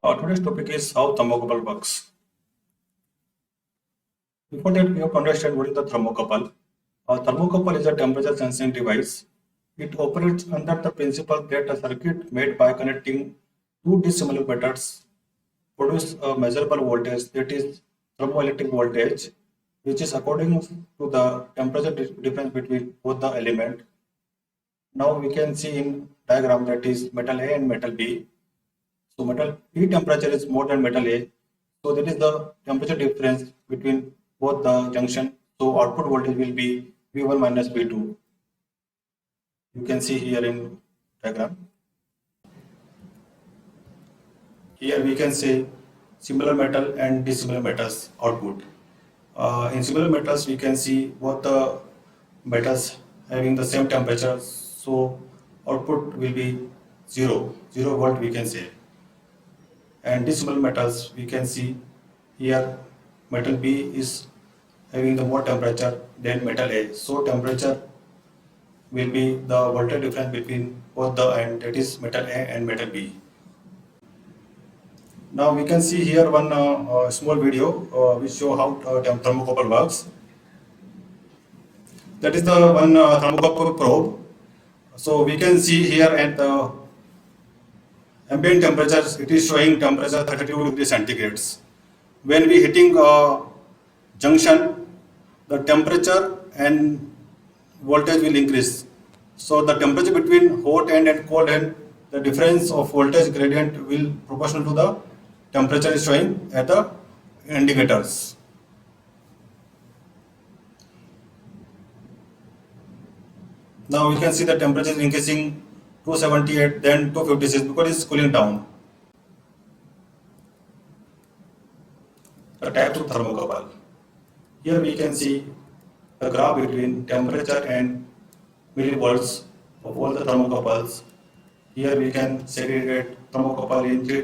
Today's topic is how thermocouple works. Before that, we have to understand what is the thermocouple. A thermocouple is a temperature sensing device. It operates under the principle that a circuit made by connecting two dissimilar metals produce a measurable voltage, that is thermoelectric voltage, which is according to the temperature difference between both the element. Now we can see in diagram that is metal A and metal B. So metal B temperature is more than metal A. So that is the temperature difference between both the junction. So output voltage will be V1 minus V2. You can see here in diagram. Here we can say similar metal and dissimilar metals output. In similar metals, we can see both the metals having the same temperature. So output will be 0 volt we can say. And dissimilar metals, we can see here metal B is having the more temperature than metal A. So temperature will be the voltage difference between both the end, that is metal A and metal B. Now we can see here one small video which show how thermocouple works. That is the one thermocouple probe. So we can see here at the ambient temperature, it is showing temperature 32 degrees centigrades. When we hitting junction, the temperature and voltage will increase. So the temperature between hot end and cold end, the difference of voltage gradient will proportional to the temperature is showing at the indicators. Now we can see the temperature is increasing 278, then 256 because it's cooling down. The types of thermocouple. Here we can see the graph between temperature and millivolts of all the thermocouples. Here we can segregate thermocouple in three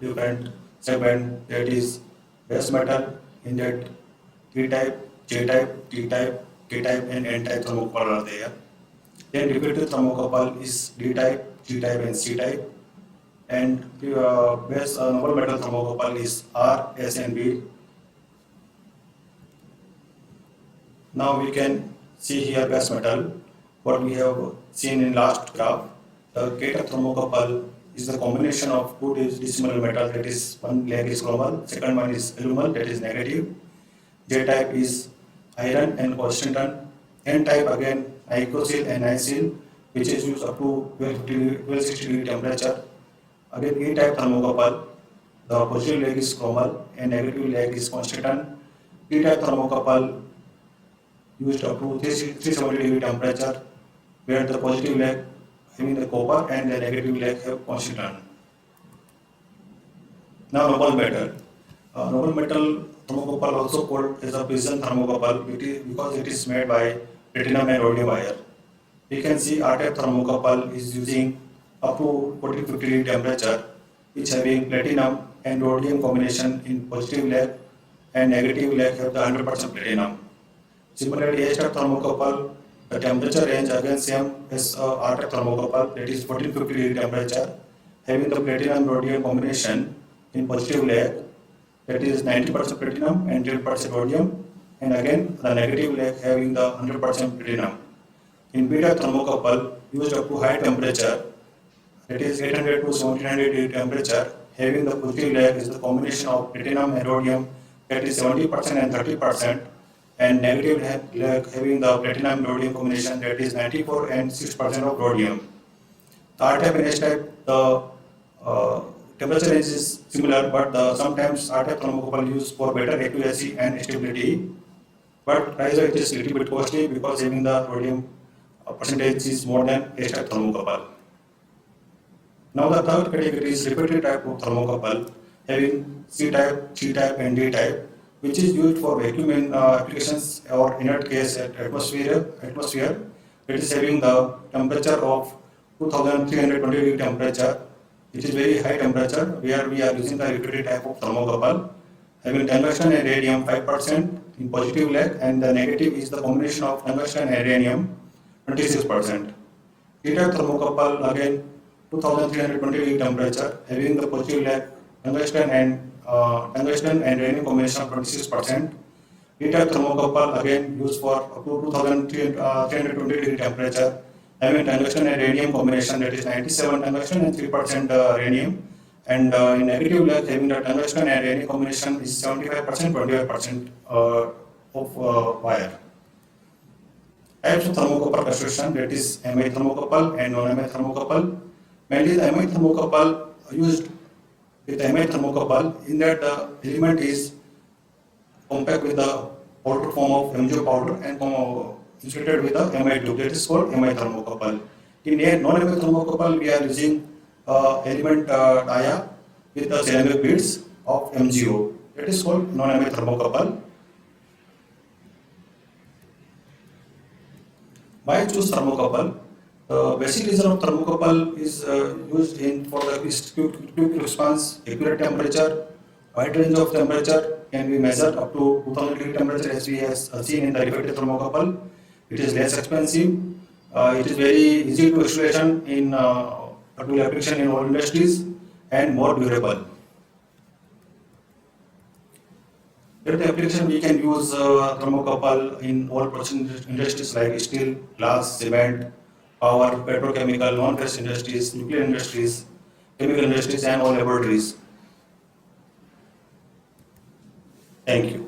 different segments, that is base metal in that P-type, J-type, T-type, K-type and N-type thermocouple are there. Then repetitive thermocouple is D-type, G-type and C-type. And base noble metal thermocouple is R, S and B. Now we can see here base metal, what we have seen in last graph. The K-type thermocouple is the combination of two dissimilar metal, that is one leg is chromal, second one is aluminum, that is negative. J-type is iron and constantan. N-type again nicocil and nicil, which is used up to 1260 degree temperature. Again E-type thermocouple, the positive leg is chromal and negative leg is constantan. P-type thermocouple used up to 370 degree temperature, where the positive leg having the copper and the negative leg have constantan. Now noble metal. Noble metal thermocouple also called as a precision thermocouple because it is made by platinum and rhodium wire. We can see R-type thermocouple is using up to 40-50 degree temperature, which having platinum and rhodium combination in positive leg and negative leg have the 100% platinum. Similarly, H-type thermocouple, the temperature range again same as R-type thermocouple, that is 1450 degree temperature, having the platinum rhodium combination in positive leg, that is 90% platinum and 10% rhodium, and again the negative leg having the 100% platinum. In P-type thermocouple used up to high temperature, that is 800 to 1700 degree temperature, having the positive leg is the combination of platinum and rhodium, that is 70% and 30%, and negative leg having the platinum rhodium combination, that is 94 and 6% of rhodium. The R-type and S-type, the temperature range is similar, but sometimes R-type thermocouple used for better accuracy and stability, but price it is little bit costly because having the rhodium percentage is more than S-type thermocouple. Now the third category is repetitive type of thermocouple, having C-type, G-type and D-type, which is used for vacuum in applications or inert case at atmosphere. It is having the temperature of 2320 degree temperature, which is very high temperature, where we are using the repetitive type of thermocouple, having tungsten and radium 5% in positive leg, and the negative is the combination of tungsten and radium 26%. T-type thermocouple again 2320 degree temperature, having the positive leg tungsten and rhenium combination of 26%. P-type thermocouple again used for up to 2320 degree temperature, having tungsten and rhenium combination, that is 97 tungsten and 3% rhenium. And in negative leg, having the tungsten and rhenium combination is 75%, 25% of wire. Types of thermocouple construction, that is MI thermocouple and non-MI thermocouple. Mainly the MI thermocouple used with MI thermocouple, in that the element is compact with the powder form of MgO powder and insulated with the MI tube, that is called MI thermocouple. In a non-MI thermocouple, we are using element dia with the ceramic beads of MgO, that is called non-MI thermocouple. Why choose thermocouple? The basic reason of thermocouple is used for the quick response, accurate temperature, wide range of temperature can be measured up to 2000 degree temperature, as we have seen in the reflective thermocouple. It is less expensive. It is very easy to installation in particular application in all industries and more durable. With the application, we can use thermocouple in all production industries like steel, glass, cement, power, petrochemical, non-ferrous industries, nuclear industries, chemical industries, and all laboratories. Thank you.